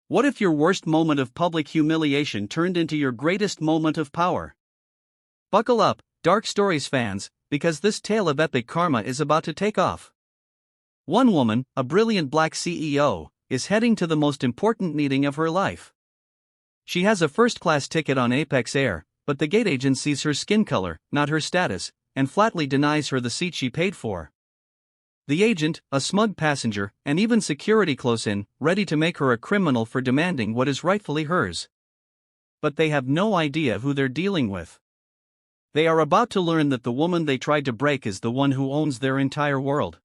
What if your worst moment of public humiliation turned into your greatest moment of power? Buckle up, Dark Stories fans, because this tale of epic karma is about to take off. One woman, a brilliant black CEO, is heading to the most important meeting of her life. She has a first-class ticket on Apex Air, but the gate agent sees her skin color, not her status, and flatly denies her the seat she paid for. The agent, a smug passenger, and even security close in, ready to make her a criminal for demanding what is rightfully hers. But they have no idea who they're dealing with. They are about to learn that the woman they tried to break is the one who owns their entire world.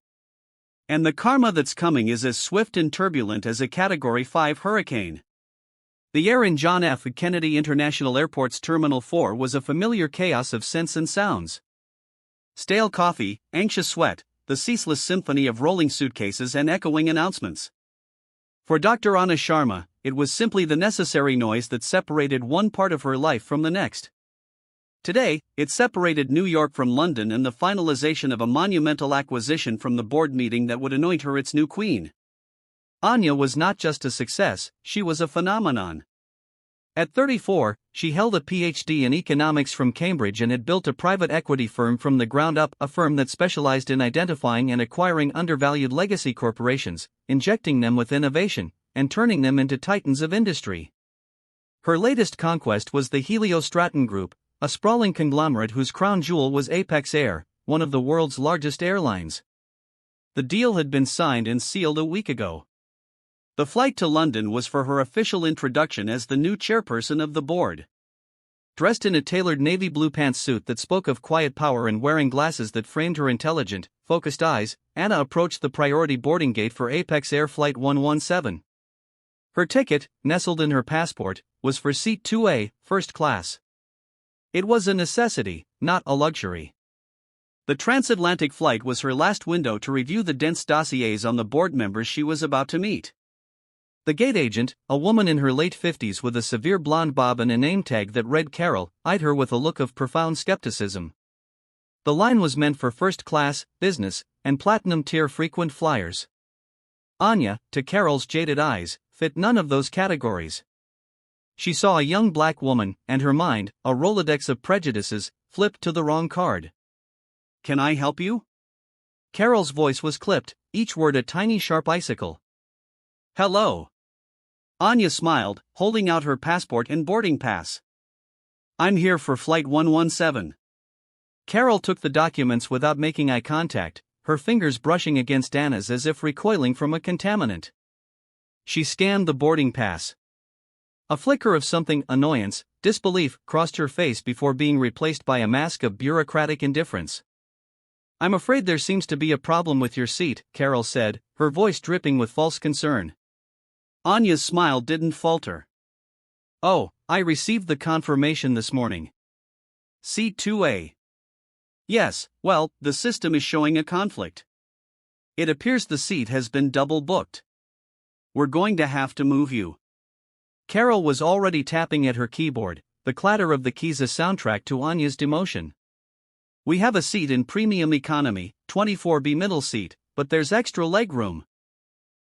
And the karma that's coming is as swift and turbulent as a Category 5 hurricane. The air in John F. Kennedy International Airport's Terminal 4 was a familiar chaos of scents and sounds. Stale coffee, anxious sweat, the ceaseless symphony of rolling suitcases and echoing announcements. For Dr. Anna Sharma, it was simply the necessary noise that separated one part of her life from the next. Today, it separated New York from London and the finalization of a monumental acquisition from the board meeting that would anoint her its new queen. Anya was not just a success, she was a phenomenon. At 34, she held a PhD in economics from Cambridge and had built a private equity firm from the ground up, a firm that specialized in identifying and acquiring undervalued legacy corporations, injecting them with innovation, and turning them into titans of industry. Her latest conquest was the Helio-Stratton Group, a sprawling conglomerate whose crown jewel was Apex Air, one of the world's largest airlines. The deal had been signed and sealed a week ago. The flight to London was for her official introduction as the new chairperson of the board. Dressed in a tailored navy blue pantsuit that spoke of quiet power and wearing glasses that framed her intelligent, focused eyes, Anna approached the priority boarding gate for Apex Air Flight 117. Her ticket, nestled in her passport, was for Seat 2A, first class. It was a necessity, not a luxury. The transatlantic flight was her last window to review the dense dossiers on the board members she was about to meet. The gate agent, a woman in her late 50s with a severe blonde bob and a name tag that read Carol, eyed her with a look of profound skepticism. The line was meant for first class, business, and platinum tier frequent flyers. Anya, to Carol's jaded eyes, fit none of those categories. She saw a young black woman, and her mind, a Rolodex of prejudices, flipped to the wrong card. "Can I help you?" Carol's voice was clipped, each word a tiny sharp icicle. "Hello." Anya smiled, holding out her passport and boarding pass. "I'm here for Flight 117. Carol took the documents without making eye contact, her fingers brushing against Anna's as if recoiling from a contaminant. She scanned the boarding pass. A flicker of something, annoyance, disbelief, crossed her face before being replaced by a mask of bureaucratic indifference. "I'm afraid there seems to be a problem with your seat," Carol said, her voice dripping with false concern. Anya's smile didn't falter. "Oh, I received the confirmation this morning. Seat 2A. Yes, well, the system is showing a conflict. It appears the seat has been double booked. We're going to have to move you." Carol was already tapping at her keyboard, the clatter of the keys a soundtrack to Anya's demotion. "We have a seat in premium economy, 24B middle seat, but there's extra leg room."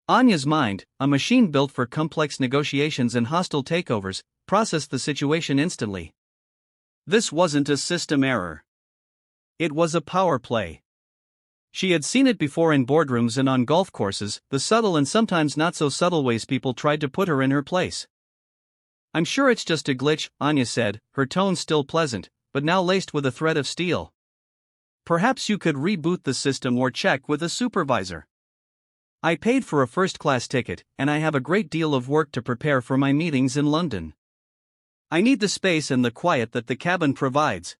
Anya's mind, a machine built for complex negotiations and hostile takeovers, processed the situation instantly. This wasn't a system error. It was a power play. She had seen it before in boardrooms and on golf courses, the subtle and sometimes not so subtle ways people tried to put her in her place. "I'm sure it's just a glitch," Anya said, her tone still pleasant, but now laced with a thread of steel. "Perhaps you could reboot the system or check with a supervisor. I paid for a first-class ticket, and I have a great deal of work to prepare for my meetings in London. I need the space and the quiet that the cabin provides."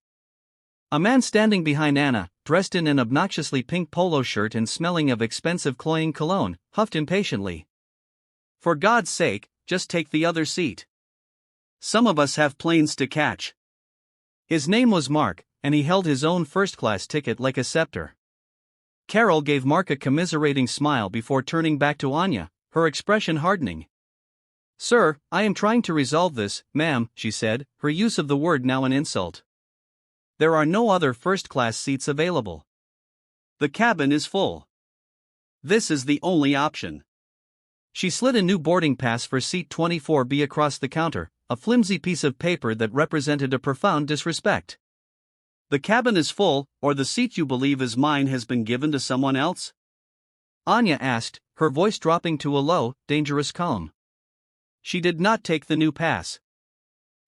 A man standing behind Anna, dressed in an obnoxiously pink polo shirt and smelling of expensive cloying cologne, huffed impatiently. "For God's sake, just take the other seat. Some of us have planes to catch." His name was Mark, and he held his own first-class ticket like a scepter. Carol gave Mark a commiserating smile before turning back to Anya, her expression hardening. "Sir, I am trying to resolve this, ma'am," she said, her use of the word now an insult. "There are no other first-class seats available. The cabin is full. This is the only option." She slid a new boarding pass for seat 24B across the counter, a flimsy piece of paper that represented a profound disrespect. The cabin is full, or the seat you believe is mine has been given to someone else? Anya asked, her voice dropping to a low, dangerous calm. She did not take the new pass.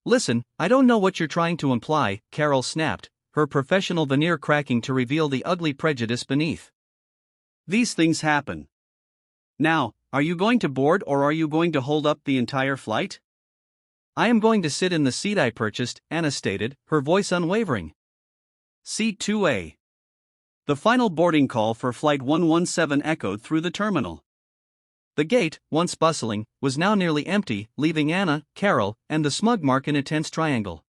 Listen, I don't know what you're trying to imply, Carol snapped, her professional veneer cracking to reveal the ugly prejudice beneath. These things happen. Now, are you going to board or are you going to hold up the entire flight? I am going to sit in the seat I purchased, Anna stated, her voice unwavering. Seat 2A. The final boarding call for Flight 117 echoed through the terminal. The gate, once bustling, was now nearly empty, leaving Anna, Carol, and the smug mark in a tense triangle.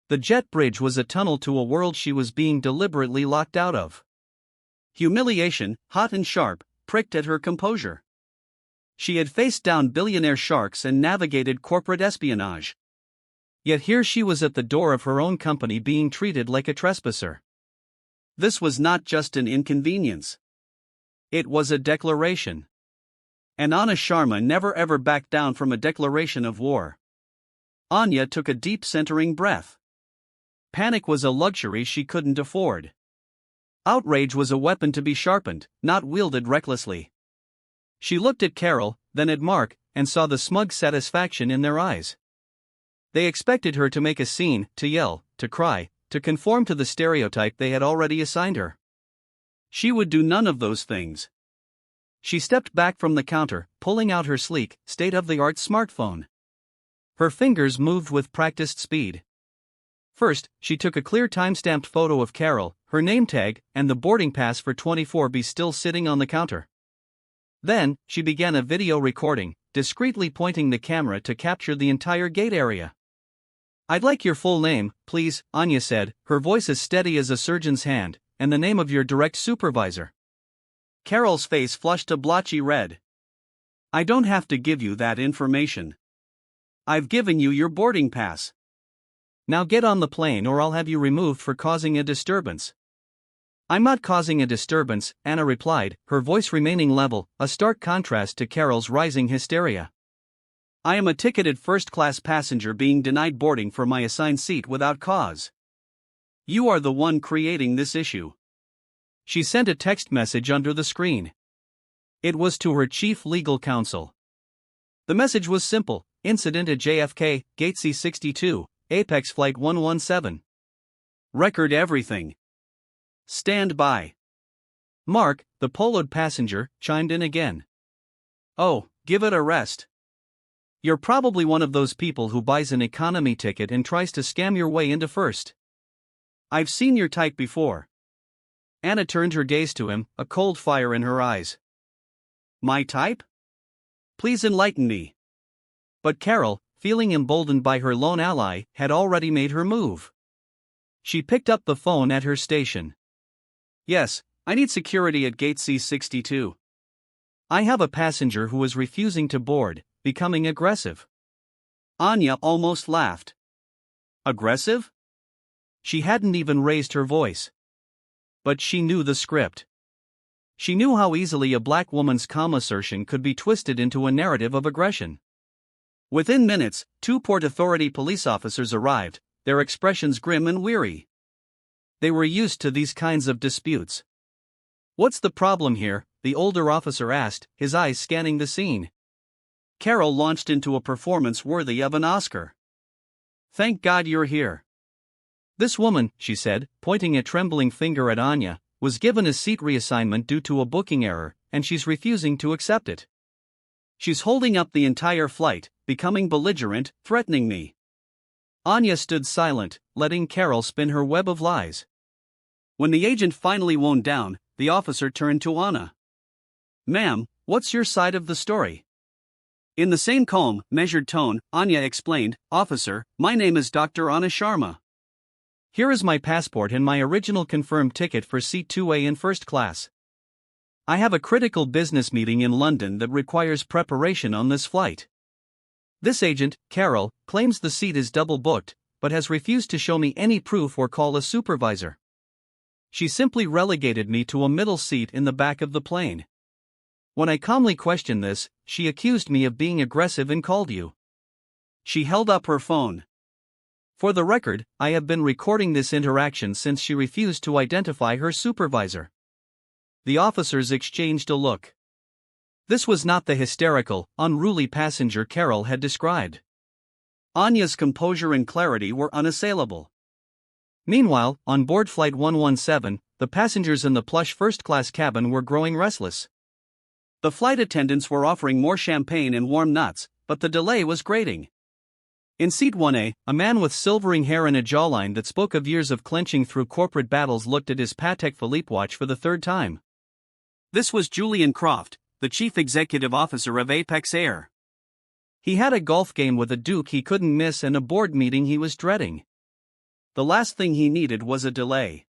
The jet bridge was a tunnel to a world she was being deliberately locked out of. Humiliation, hot and sharp, pricked at her composure. She had faced down billionaire sharks and navigated corporate espionage. Yet here she was at the door of her own company being treated like a trespasser. This was not just an inconvenience. It was a declaration. And Anna Sharma never ever backed down from a declaration of war. Anya took a deep centering breath. Panic was a luxury she couldn't afford. Outrage was a weapon to be sharpened, not wielded recklessly. She looked at Carol, then at Mark, and saw the smug satisfaction in their eyes. They expected her to make a scene, to yell, to cry, to conform to the stereotype they had already assigned her. She would do none of those things. She stepped back from the counter, pulling out her sleek, state-of-the-art smartphone. Her fingers moved with practiced speed. First, she took a clear time-stamped photo of Carol, her name tag, and the boarding pass for 24B still sitting on the counter. Then, she began a video recording, discreetly pointing the camera to capture the entire gate area. I'd like your full name, please, Anya said, her voice as steady as a surgeon's hand, and the name of your direct supervisor. Carol's face flushed a blotchy red. I don't have to give you that information. I've given you your boarding pass. Now get on the plane or I'll have you removed for causing a disturbance. I'm not causing a disturbance, Anna replied, her voice remaining level, a stark contrast to Carol's rising hysteria. I am a ticketed first-class passenger being denied boarding for my assigned seat without cause. You are the one creating this issue. She sent a text message under the screen. It was to her chief legal counsel. The message was simple: incident at JFK, Gate C62, Apex Flight 117. Record everything. Stand by. Mark, the poloed passenger, chimed in again. Oh, give it a rest. You're probably one of those people who buys an economy ticket and tries to scam your way into first. I've seen your type before. Anna turned her gaze to him, a cold fire in her eyes. My type? Please enlighten me. But Carol, feeling emboldened by her lone ally, had already made her move. She picked up the phone at her station. Yes, I need security at Gate C62. I have a passenger who is refusing to board, becoming aggressive. Anya almost laughed. Aggressive? She hadn't even raised her voice. But she knew the script. She knew how easily a black woman's calm assertion could be twisted into a narrative of aggression. Within minutes, 2 Port Authority police officers arrived, their expressions grim and weary. They were used to these kinds of disputes. What's the problem here? The older officer asked, his eyes scanning the scene. Carol launched into a performance worthy of an Oscar. Thank God you're here. This woman, she said, pointing a trembling finger at Anya, was given a seat reassignment due to a booking error, and she's refusing to accept it. She's holding up the entire flight, becoming belligerent, threatening me. Anya stood silent, letting Carol spin her web of lies. When the agent finally wound down, the officer turned to Anna. Ma'am, what's your side of the story? In the same calm, measured tone, Anya explained, Officer, my name is Dr. Anna Sharma. Here is my passport and my original confirmed ticket for seat 2A in first class. I have a critical business meeting in London that requires preparation on this flight. This agent, Carol, claims the seat is double booked, but has refused to show me any proof or call a supervisor. She simply relegated me to a middle seat in the back of the plane. When I calmly questioned this, she accused me of being aggressive and called you. She held up her phone. For the record, I have been recording this interaction since she refused to identify her supervisor. The officers exchanged a look. This was not the hysterical, unruly passenger Carol had described. Anya's composure and clarity were unassailable. Meanwhile, on board Flight 117, the passengers in the plush first-class cabin were growing restless. The flight attendants were offering more champagne and warm nuts, but the delay was grating. In Seat 1A, a man with silvering hair and a jawline that spoke of years of clenching through corporate battles looked at his Patek Philippe watch for the third time. This was Julian Croft, the chief executive officer of Apex Air. He had a golf game with a duke he couldn't miss and a board meeting he was dreading. The last thing he needed was a delay.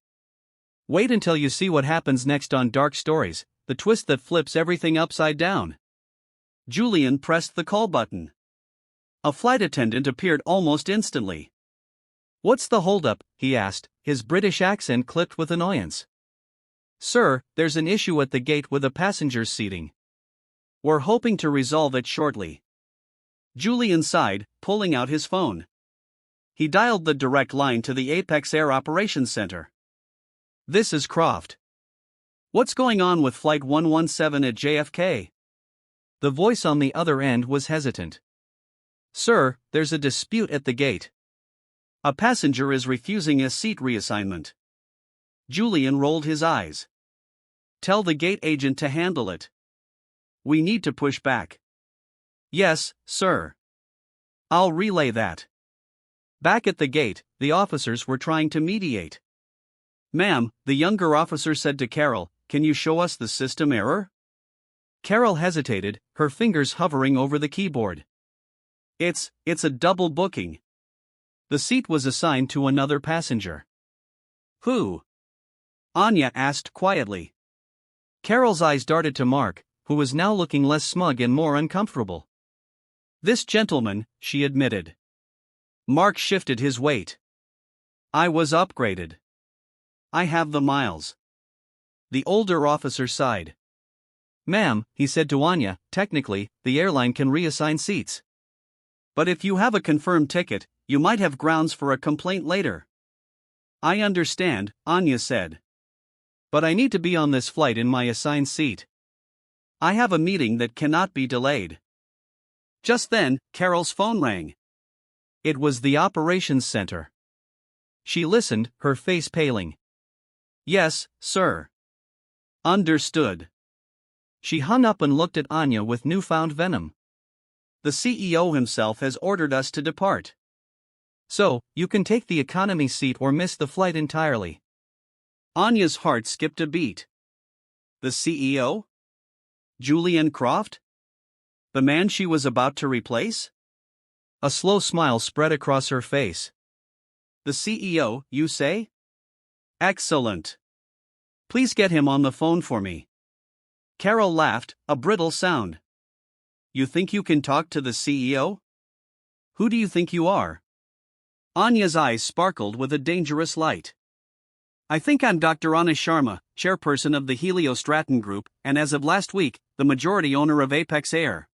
Wait until you see what happens next on Dark Stories, the twist that flips everything upside down. Julian pressed the call button. A flight attendant appeared almost instantly. "What's the holdup?" he asked, his British accent clipped with annoyance. "Sir, there's an issue at the gate with the passengers' seating. We're hoping to resolve it shortly." Julian sighed, pulling out his phone. He dialed the direct line to the Apex Air Operations Center. "This is Croft. What's going on with Flight 117 at JFK?" The voice on the other end was hesitant. "Sir, there's a dispute at the gate. A passenger is refusing a seat reassignment." Julian rolled his eyes. "Tell the gate agent to handle it. We need to push back." "Yes, sir. I'll relay that." Back at the gate, the officers were trying to mediate. "Ma'am," the younger officer said to Carol, "can you show us the system error?" Carol hesitated, her fingers hovering over the keyboard. It's a double booking. The seat was assigned to another passenger." "Who?" Anya asked quietly. Carol's eyes darted to Mark, who was now looking less smug and more uncomfortable. "This gentleman," she admitted. Mark shifted his weight. "I was upgraded. I have the miles." The older officer sighed. "Ma'am," he said to Anya, "technically, the airline can reassign seats. But if you have a confirmed ticket, you might have grounds for a complaint later." "I understand," Anya said. "But I need to be on this flight in my assigned seat. I have a meeting that cannot be delayed." Just then, Carol's phone rang. It was the operations center. She listened, her face paling. "Yes, sir." "Understood." She hung up and looked at Anya with newfound venom. "The CEO himself has ordered us to depart. So, you can take the economy seat or miss the flight entirely." Anya's heart skipped a beat. The CEO? Julian Croft? The man she was about to replace? A slow smile spread across her face. "The CEO, you say? Excellent. Please get him on the phone for me." Carol laughed, a brittle sound. "You think you can talk to the CEO? Who do you think you are?" Anya's eyes sparkled with a dangerous light. "I think I'm Dr. Anna Sharma, chairperson of the Helio-Stratton Group, and as of last week, the majority owner of Apex Air."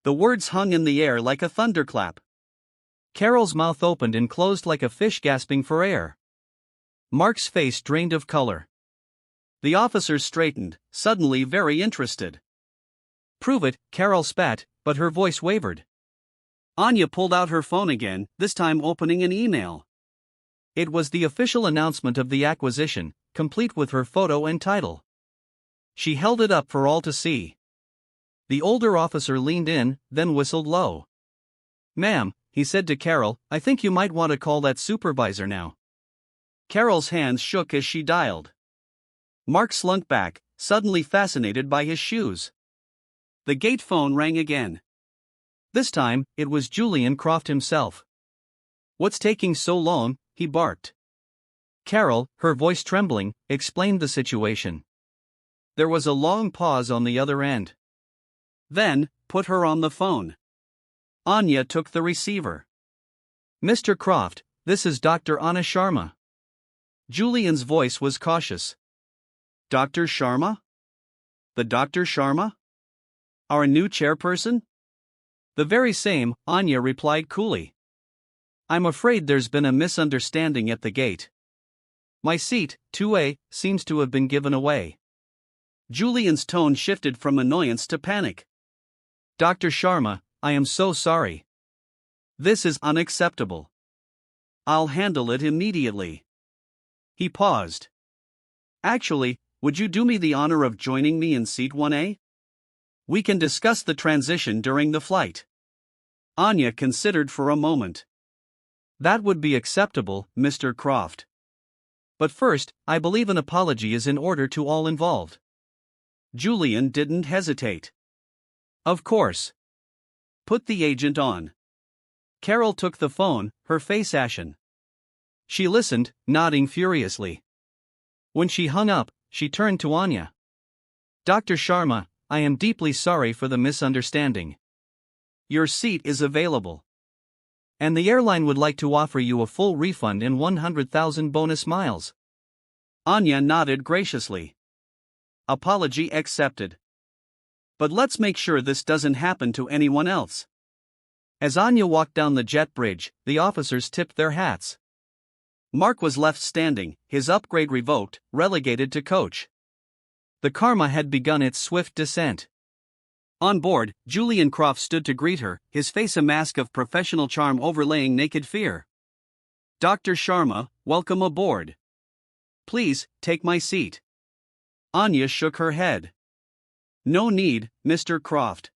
The words hung in the air like a thunderclap. Carol's mouth opened and closed like a fish gasping for air. Mark's face drained of color. The officers straightened, suddenly very interested. "Prove it," Carol spat, but her voice wavered. Anya pulled out her phone again, this time opening an email. It was the official announcement of the acquisition, complete with her photo and title. She held it up for all to see. The older officer leaned in, then whistled low. "Ma'am," he said to Carol, "I think you might want to call that supervisor now." Carol's hands shook as she dialed. Mark slunk back, suddenly fascinated by his shoes. The gate phone rang again. This time, it was Julian Croft himself. "What's taking so long?" he barked. Carol, her voice trembling, explained the situation. There was a long pause on the other end. Then, put her on the phone. Anya took the receiver. "Mr. Croft, this is Dr. Anna Sharma." Julian's voice was cautious. "Dr. Sharma? The Dr. Sharma?" Our new chairperson? The very same, Anya replied coolly. I'm afraid there's been a misunderstanding at the gate. My seat, 2A, seems to have been given away. Julian's tone shifted from annoyance to panic. Dr. Sharma, I am so sorry. This is unacceptable. I'll handle it immediately. He paused. Actually, would you do me the honor of joining me in seat 1A? We can discuss the transition during the flight. Anya considered for a moment. That would be acceptable, Mr. Croft. But first, I believe an apology is in order to all involved. Julian didn't hesitate. Of course. Put the agent on. Carol took the phone, her face ashen. She listened, nodding furiously. When she hung up, she turned to Anya. Dr. Sharma, I am deeply sorry for the misunderstanding. Your seat is available. And the airline would like to offer you a full refund in 100,000 bonus miles. Anya nodded graciously. Apology accepted. But let's make sure this doesn't happen to anyone else. As Anya walked down the jet bridge, the officers tipped their hats. Mark was left standing, his upgrade revoked, relegated to coach. The karma had begun its swift descent. On board, Julian Croft stood to greet her, his face a mask of professional charm overlaying naked fear. Dr. Sharma, welcome aboard. Please, take my seat. Anya shook her head. No need, Mr. Croft.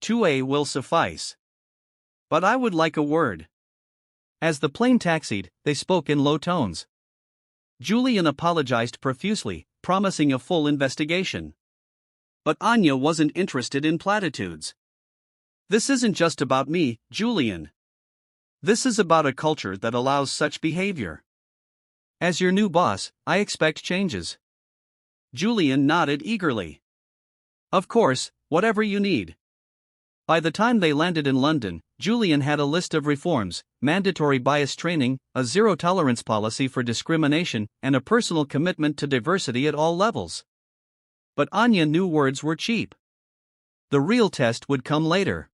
2A will suffice. But I would like a word. As the plane taxied, they spoke in low tones. Julian apologized profusely, promising a full investigation. But Anya wasn't interested in platitudes. This isn't just about me, Julian. This is about a culture that allows such behavior. As your new boss, I expect changes. Julian nodded eagerly. Of course, whatever you need. By the time they landed in London, Julian had a list of reforms: mandatory bias training, a zero-tolerance policy for discrimination, and a personal commitment to diversity at all levels. But Anya knew words were cheap. The real test would come later.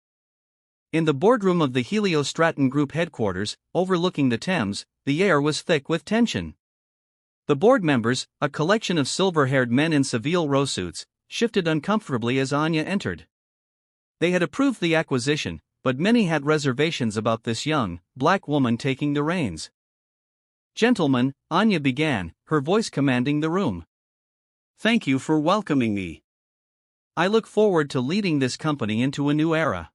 In the boardroom of the Helio-Stratton Group headquarters, overlooking the Thames, the air was thick with tension. The board members, a collection of silver-haired men in Seville row suits, shifted uncomfortably as Anya entered. They had approved the acquisition, but many had reservations about this young, black woman taking the reins. Gentlemen, Anya began, her voice commanding the room. Thank you for welcoming me. I look forward to leading this company into a new era.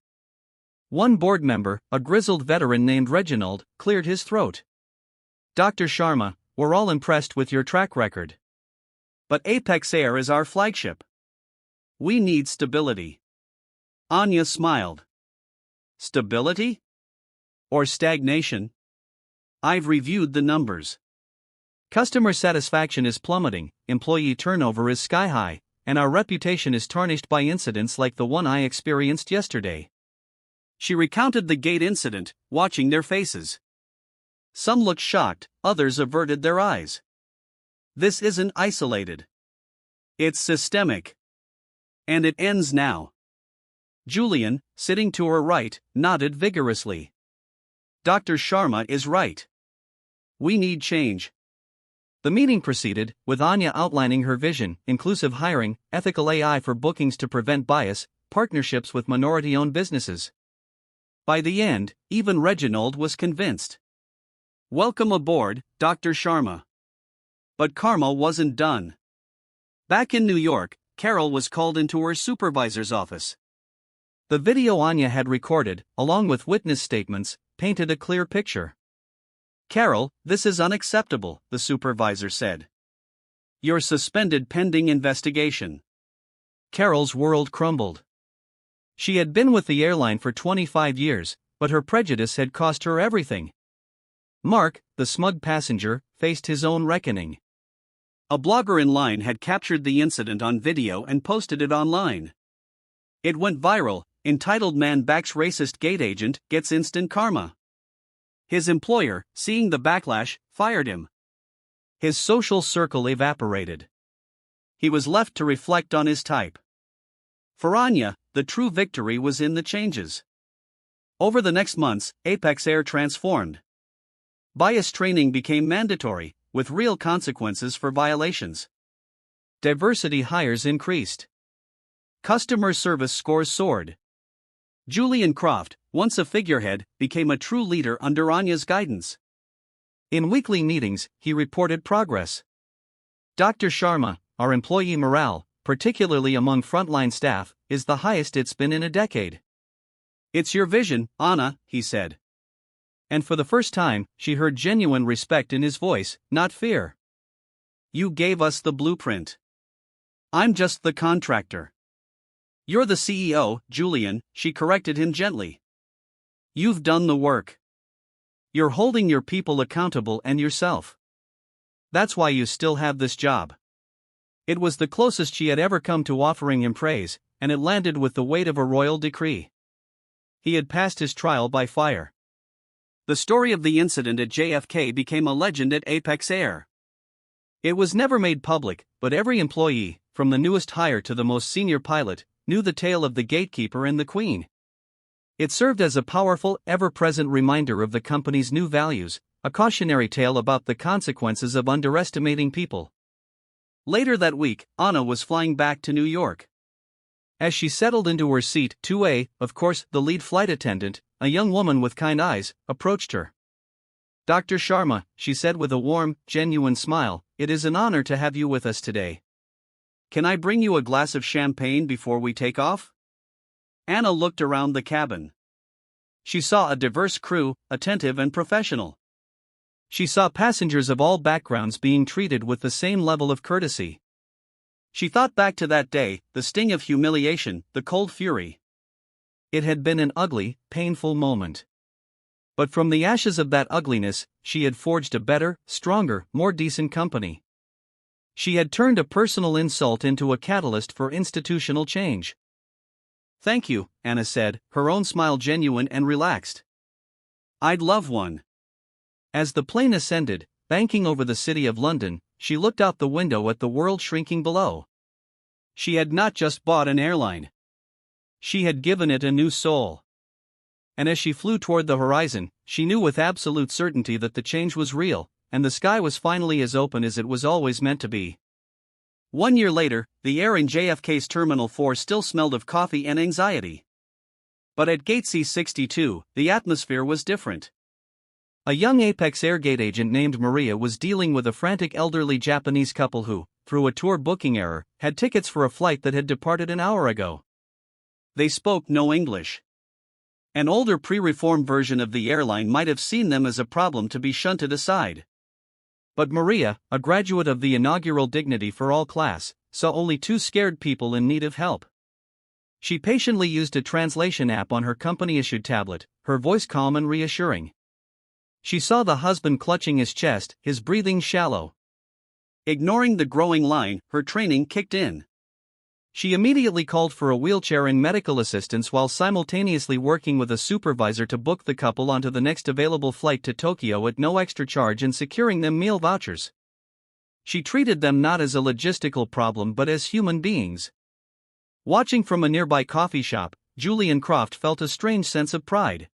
One board member, a grizzled veteran named Reginald, cleared his throat. Dr. Sharma, we're all impressed with your track record. But Apex Air is our flagship. We need stability. Anya smiled. Stability? Or stagnation? I've reviewed the numbers. Customer satisfaction is plummeting, employee turnover is sky high, and our reputation is tarnished by incidents like the one I experienced yesterday. She recounted the gate incident, watching their faces. Some looked shocked, others averted their eyes. This isn't isolated. It's systemic. And it ends now. Julian, sitting to her right, nodded vigorously. Dr. Sharma is right. We need change. The meeting proceeded, with Anya outlining her vision: inclusive hiring, ethical AI for bookings to prevent bias, partnerships with minority-owned businesses. By the end, even Reginald was convinced. Welcome aboard, Dr. Sharma. But karma wasn't done. Back in New York, Carol was called into her supervisor's office. The video Anya had recorded, along with witness statements, painted a clear picture. Carol, this is unacceptable, the supervisor said. You're suspended pending investigation. Carol's world crumbled. She had been with the airline for 25 years, but her prejudice had cost her everything. Mark, the smug passenger, faced his own reckoning. A blogger in line had captured the incident on video and posted it online. It went viral, entitled "Man Backs Racist Gate Agent Gets Instant Karma." His employer, seeing the backlash, fired him. His social circle evaporated. He was left to reflect on his type. For Anya, the the true victory was in the changes. Over the next months, Apex Air transformed. Bias training became mandatory, with real consequences for violations. Diversity hires increased. Customer service scores soared. Julian Croft, once a figurehead, became a true leader under Anya's guidance. In weekly meetings, he reported progress. Dr. Sharma, our employee morale, particularly among frontline staff, is the highest it's been in a decade. It's your vision, Anna, he said. And for the first time, she heard genuine respect in his voice, not fear. You gave us the blueprint. I'm just the contractor. You're the CEO, Julian, she corrected him gently. You've done the work. You're holding your people accountable and yourself. That's why you still have this job. It was the closest she had ever come to offering him praise, and it landed with the weight of a royal decree. He had passed his trial by fire. The story of the incident at JFK became a legend at Apex Air. It was never made public, but every employee, from the newest hire to the most senior pilot, knew the tale of the gatekeeper and the queen. It served as a powerful, ever-present reminder of the company's new values, a cautionary tale about the consequences of underestimating people. Later that week, Anna was flying back to New York. As she settled into her seat, 2A, of course, the lead flight attendant, a young woman with kind eyes, approached her. Dr. Sharma, she said with a warm, genuine smile, it is an honor to have you with us today. Can I bring you a glass of champagne before we take off? Anna looked around the cabin. She saw a diverse crew, attentive and professional. She saw passengers of all backgrounds being treated with the same level of courtesy. She thought back to that day, the sting of humiliation, the cold fury. It had been an ugly, painful moment. But from the ashes of that ugliness, she had forged a better, stronger, more decent company. She had turned a personal insult into a catalyst for institutional change. Thank you, Anna said, her own smile genuine and relaxed. I'd love one. As the plane ascended, banking over the city of London, she looked out the window at the world shrinking below. She had not just bought an airline. She had given it a new soul. And as she flew toward the horizon, she knew with absolute certainty that the change was real, and the sky was finally as open as it was always meant to be. 1 year later, the air in JFK's Terminal 4 still smelled of coffee and anxiety. But at Gate C-62, the atmosphere was different. A young Apex Air gate agent named Maria was dealing with a frantic elderly Japanese couple who, through a tour booking error, had tickets for a flight that had departed an hour ago. They spoke no English. An older pre-reform version of the airline might have seen them as a problem to be shunted aside. But Maria, a graduate of the inaugural Dignity for All class, saw only two scared people in need of help. She patiently used a translation app on her company-issued tablet, her voice calm and reassuring. She saw the husband clutching his chest, his breathing shallow. Ignoring the growing line, her training kicked in. She immediately called for a wheelchair and medical assistance while simultaneously working with a supervisor to book the couple onto the next available flight to Tokyo at no extra charge and securing them meal vouchers. She treated them not as a logistical problem but as human beings. Watching from a nearby coffee shop, Julian Croft felt a strange sense of pride.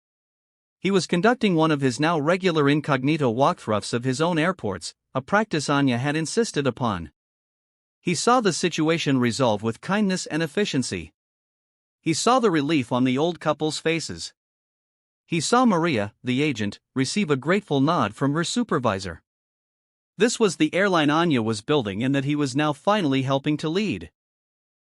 He was conducting one of his now regular incognito walkthroughs of his own airports, a practice Anya had insisted upon. He saw the situation resolve with kindness and efficiency. He saw the relief on the old couple's faces. He saw Maria, the agent, receive a grateful nod from her supervisor. This was the airline Anya was building and that he was now finally helping to lead.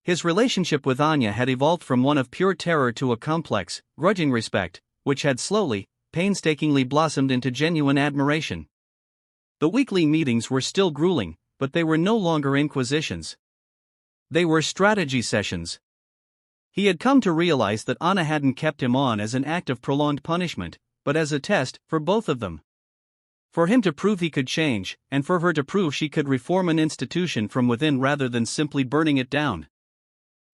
His relationship with Anya had evolved from one of pure terror to a complex, grudging respect, which had slowly, painstakingly blossomed into genuine admiration. The weekly meetings were still grueling, but they were no longer inquisitions. They were strategy sessions. He had come to realize that Anna hadn't kept him on as an act of prolonged punishment, but as a test for both of them. For him to prove he could change, and for her to prove she could reform an institution from within rather than simply burning it down.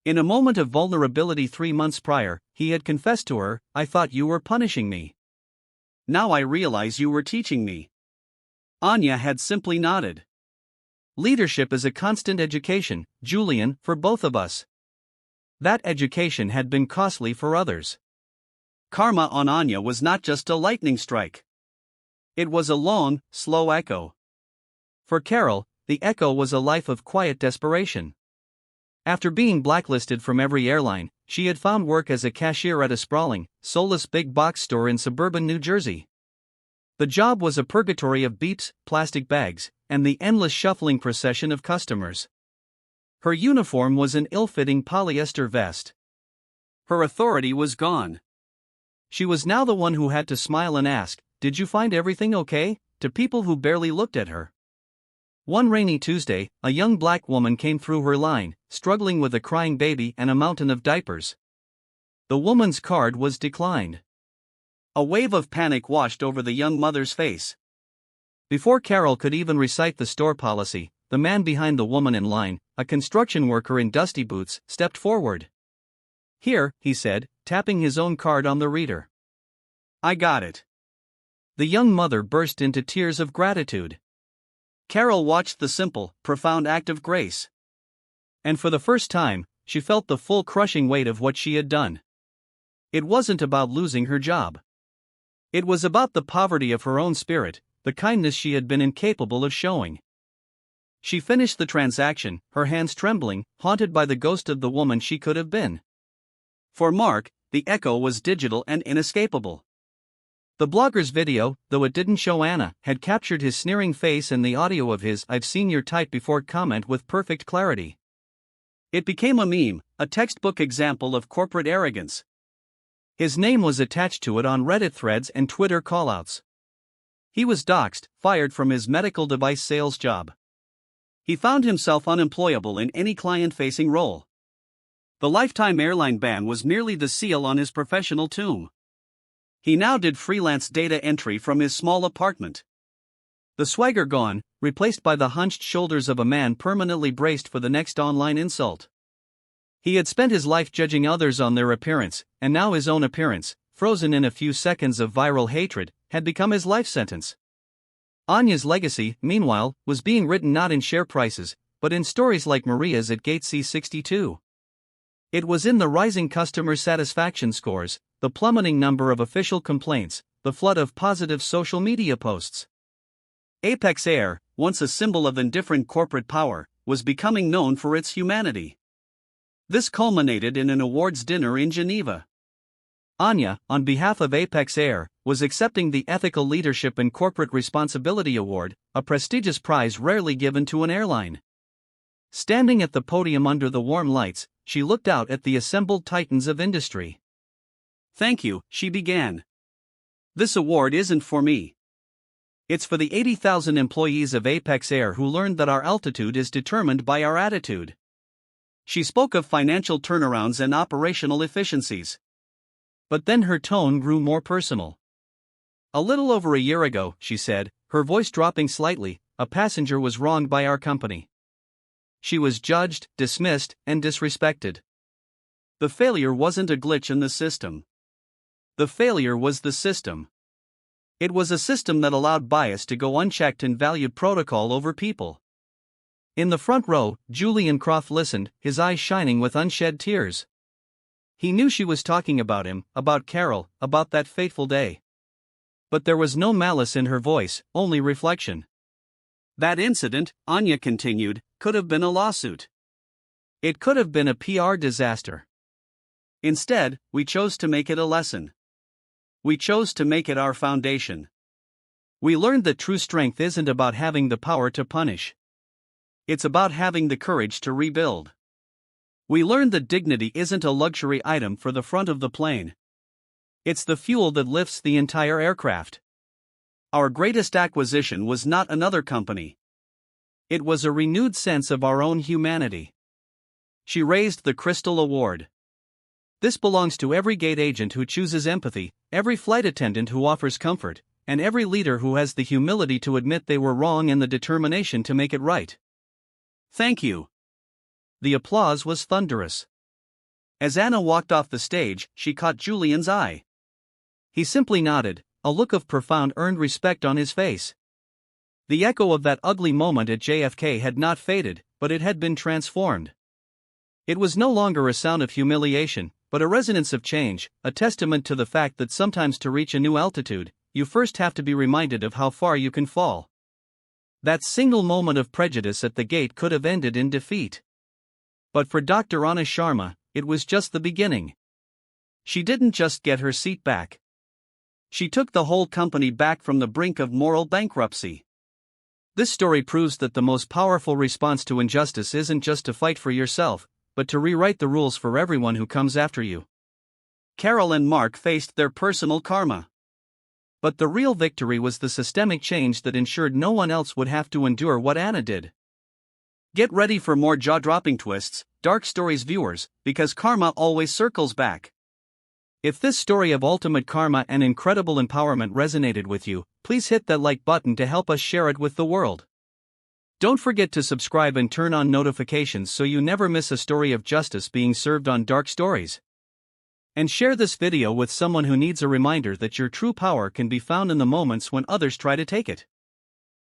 In a moment of vulnerability 3 months prior, he had confessed to her, "I thought you were punishing me. Now I realize you were teaching me." Anya had simply nodded. Leadership is a constant education, Julian, for both of us. That education had been costly for others. Karma on Anya was not just a lightning strike. It was a long, slow echo. For Carol, the echo was a life of quiet desperation. After being blacklisted from every airline, she had found work as a cashier at a sprawling, soulless big box store in suburban New Jersey. The job was a purgatory of beeps, plastic bags, and the endless shuffling procession of customers. Her uniform was an ill-fitting polyester vest. Her authority was gone. She was now the one who had to smile and ask, "Did you find everything okay?" to people who barely looked at her. One rainy Tuesday, a young black woman came through her line, struggling with a crying baby and a mountain of diapers. The woman's card was declined. A wave of panic washed over the young mother's face. Before Carol could even recite the store policy, the man behind the woman in line, a construction worker in dusty boots, stepped forward. "Here," he said, tapping his own card on the reader. "I got it." The young mother burst into tears of gratitude. Carol watched the simple, profound act of grace. And for the first time, she felt the full crushing weight of what she had done. It wasn't about losing her job. It was about the poverty of her own spirit, the kindness she had been incapable of showing. She finished the transaction, her hands trembling, haunted by the ghost of the woman she could have been. For Mark, the echo was digital and inescapable. The blogger's video, though it didn't show Anna, had captured his sneering face and the audio of his "I've seen your type before" comment with perfect clarity. It became a meme, a textbook example of corporate arrogance. His name was attached to it on Reddit threads and Twitter callouts. He was doxxed, fired from his medical device sales job. He found himself unemployable in any client-facing role. The lifetime airline ban was merely the seal on his professional tomb. He now did freelance data entry from his small apartment. The swagger gone, replaced by the hunched shoulders of a man permanently braced for the next online insult. He had spent his life judging others on their appearance, and now his own appearance, frozen in a few seconds of viral hatred, had become his life sentence. Anya's legacy, meanwhile, was being written not in share prices, but in stories like Maria's at Gate C62. It was in the rising customer satisfaction scores, the plummeting number of official complaints, the flood of positive social media posts. Apex Air, once a symbol of indifferent corporate power, was becoming known for its humanity. This culminated in an awards dinner in Geneva. Anya, on behalf of Apex Air, was accepting the Ethical Leadership and Corporate Responsibility Award, a prestigious prize rarely given to an airline. Standing at the podium under the warm lights, she looked out at the assembled titans of industry. "Thank you," she began. "This award isn't for me. It's for the 80,000 employees of Apex Air who learned that our altitude is determined by our attitude." She spoke of financial turnarounds and operational efficiencies. But then her tone grew more personal. "A little over a year ago," she said, her voice dropping slightly, "a passenger was wronged by our company. She was judged, dismissed, and disrespected. The failure wasn't a glitch in the system. The failure was the system. It was a system that allowed bias to go unchecked and valued protocol over people." In the front row, Julian Croft listened, his eyes shining with unshed tears. He knew she was talking about him, about Carol, about that fateful day. But there was no malice in her voice, only reflection. "That incident," Anya continued, "could have been a lawsuit. It could have been a PR disaster. Instead, we chose to make it a lesson. We chose to make it our foundation. We learned that true strength isn't about having the power to punish. It's about having the courage to rebuild. We learned that dignity isn't a luxury item for the front of the plane. It's the fuel that lifts the entire aircraft. Our greatest acquisition was not another company. It was a renewed sense of our own humanity." She raised the Crystal Award. "This belongs to every gate agent who chooses empathy, every flight attendant who offers comfort, and every leader who has the humility to admit they were wrong and the determination to make it right." "Thank you." The applause was thunderous. As Anna walked off the stage, she caught Julian's eye. He simply nodded, a look of profound earned respect on his face. The echo of that ugly moment at JFK had not faded, but it had been transformed. It was no longer a sound of humiliation, but a resonance of change, a testament to the fact that sometimes to reach a new altitude, you first have to be reminded of how far you can fall. That single moment of prejudice at the gate could have ended in defeat. But for Dr. Anna Sharma, it was just the beginning. She didn't just get her seat back. She took the whole company back from the brink of moral bankruptcy. This story proves that the most powerful response to injustice isn't just to fight for yourself, but to rewrite the rules for everyone who comes after you. Carol and Mark faced their personal karma. But the real victory was the systemic change that ensured no one else would have to endure what Anna did. Get ready for more jaw-dropping twists, Dark Stories viewers, because karma always circles back. If this story of ultimate karma and incredible empowerment resonated with you, please hit that like button to help us share it with the world. Don't forget to subscribe and turn on notifications so you never miss a story of justice being served on Dark Stories. And share this video with someone who needs a reminder that your true power can be found in the moments when others try to take it.